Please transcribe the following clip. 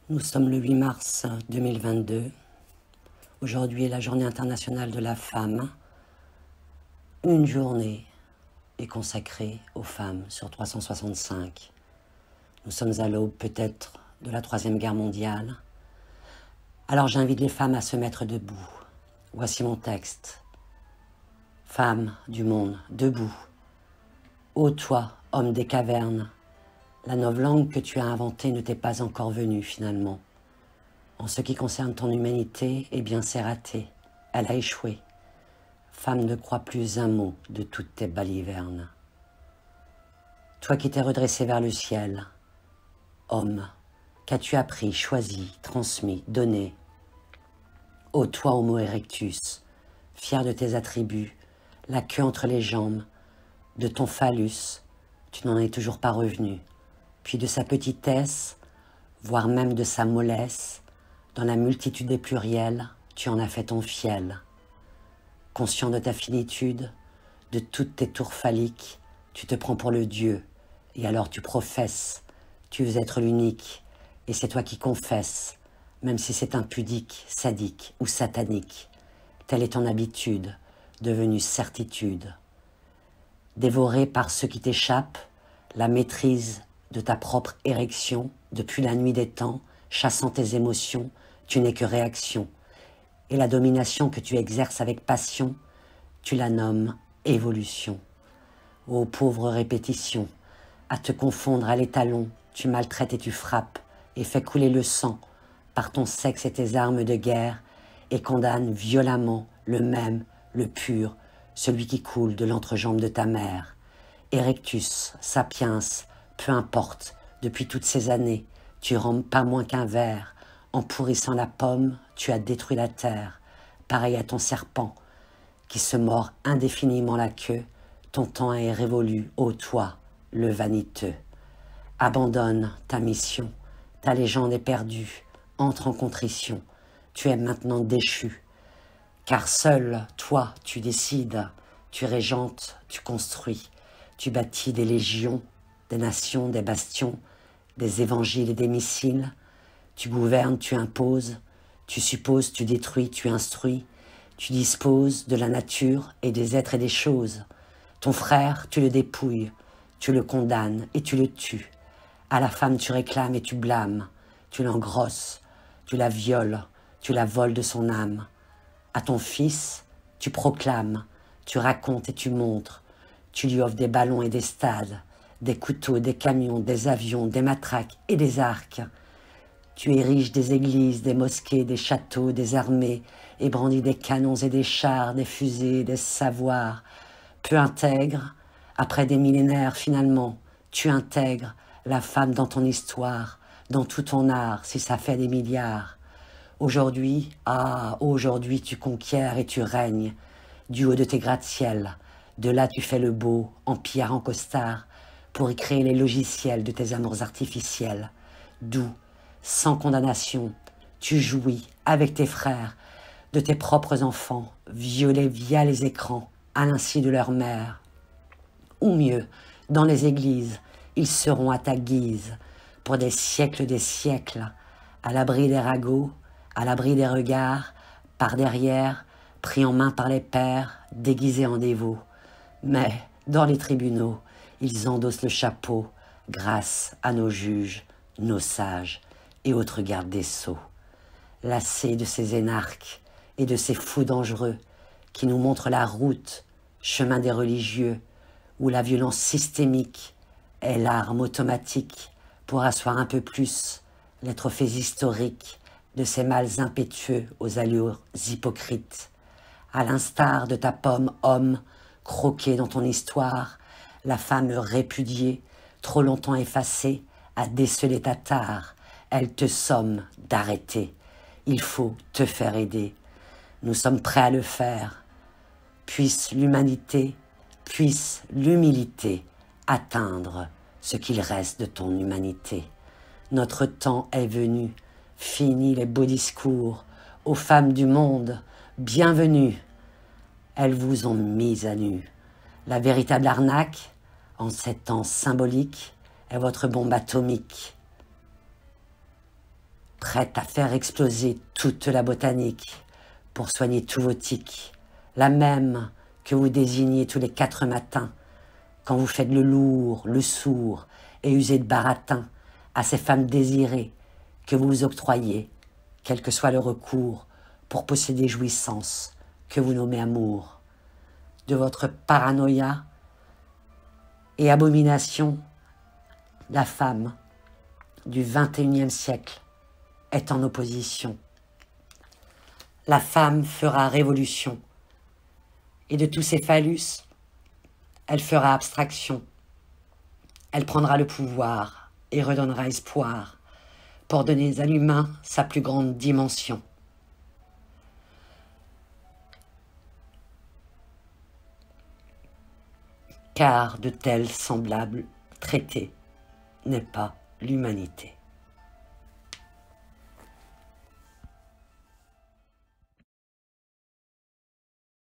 Nous sommes le 8 mars 2022. Aujourd'hui est la journée internationale de la femme. Une journée est consacrée aux femmes sur 365. Nous sommes à l'aube peut-être de la Troisième Guerre mondiale. Alors j'invite les femmes à se mettre debout. Voici mon texte. Femmes du monde, debout. Ô toi, homme des cavernes, la novlangue que tu as inventée ne t'est pas encore venue finalement. En ce qui concerne ton humanité, eh bien c'est raté. Elle a échoué. Femme ne croit plus un mot de toutes tes balivernes. Toi qui t'es redressé vers le ciel, homme, qu'as-tu appris, choisi, transmis, donné? Ô toi, Homo erectus, fier de tes attributs, la queue entre les jambes, de ton phallus, tu n'en es toujours pas revenu. Puis de sa petitesse, voire même de sa mollesse, dans la multitude des pluriels, tu en as fait ton fiel. Conscient de ta finitude, de toutes tes tours phalliques, tu te prends pour le Dieu, et alors tu professes, tu veux être l'unique, et c'est toi qui confesses, même si c'est impudique, sadique ou satanique. Telle est ton habitude, devenue certitude. Dévoré par ce qui t'échappe, la maîtrise de ta propre érection, depuis la nuit des temps, chassant tes émotions, tu n'es que réaction. Et la domination que tu exerces avec passion, tu la nommes évolution. Ô pauvre répétition, à te confondre à l'étalon, tu maltraites et tu frappes, et fais couler le sang par ton sexe et tes armes de guerre, et condamnes violemment le même, le pur, celui qui coule de l'entrejambe de ta mère. Erectus, sapiens, peu importe, depuis toutes ces années, tu rampes pas moins qu'un ver. En pourrissant la pomme, tu as détruit la terre. Pareil à ton serpent, qui se mord indéfiniment la queue, ton temps est révolu, ô toi, le vaniteux. Abandonne ta mission, ta légende est perdue, entre en contrition, tu es maintenant déchu. Car seul, toi, tu décides, tu régentes, tu construis, tu bâtis des légions, des nations, des bastions, des évangiles et des missiles. Tu gouvernes, tu imposes, tu supposes, tu détruis, tu instruis, tu disposes de la nature et des êtres et des choses. Ton frère, tu le dépouilles, tu le condamnes et tu le tues. À la femme, tu réclames et tu blâmes, tu l'engrosses, tu la violes, tu la voles de son âme. À ton fils, tu proclames, tu racontes et tu montres, tu lui offres des ballons et des stades, des couteaux, des camions, des avions, des matraques et des arcs. Tu ériges des églises, des mosquées, des châteaux, des armées, et brandis des canons et des chars, des fusées, des savoirs. Peu intègre, après des millénaires finalement, tu intègres la femme dans ton histoire, dans tout ton art, si ça fait des milliards. Aujourd'hui, aujourd'hui tu conquiers et tu règnes, du haut de tes gratte-ciel. De là tu fais le beau, en pierre, en costard, pour y créer les logiciels de tes amours artificiels. D'où, sans condamnation, tu jouis avec tes frères, de tes propres enfants, violés via les écrans, à l'insu de leur mère. Ou mieux, dans les églises, ils seront à ta guise, pour des siècles, à l'abri des ragots, à l'abri des regards, par derrière, pris en main par les pères, déguisés en dévots. Mais, dans les tribunaux, ils endossent le chapeau, grâce à nos juges, nos sages et autres gardes des sceaux. Lassés de ces énarques et de ces fous dangereux qui nous montrent la route, chemin des religieux, où la violence systémique est l'arme automatique pour asseoir un peu plus les trophées historiques de ces mâles impétueux aux allures hypocrites. À l'instar de ta pomme, homme, croquée dans ton histoire, la femme répudiée, trop longtemps effacée, a décelé ta tare. Elle te somme d'arrêter. Il faut te faire aider. Nous sommes prêts à le faire. Puisse l'humanité, puisse l'humilité atteindre ce qu'il reste de ton humanité. Notre temps est venu. Fini les beaux discours. Aux femmes du monde, bienvenue. Elles vous ont mis à nu. La véritable arnaque, en ces temps symboliques, est votre bombe atomique. prête à faire exploser toute la botanique pour soigner tous vos tics, la même que vous désignez tous les 4 matins quand vous faites le lourd, le sourd et usez de baratin à ces femmes désirées que vous vous octroyez, quel que soit le recours, pour posséder jouissance que vous nommez amour. De votre paranoïa et abomination, la femme du XXIe siècle est en opposition. La femme fera révolution, et de tous ces phallus, elle fera abstraction. Elle prendra le pouvoir et redonnera espoir pour donner à l'humain sa plus grande dimension. Car de tels semblables traités n'est pas l'humanité.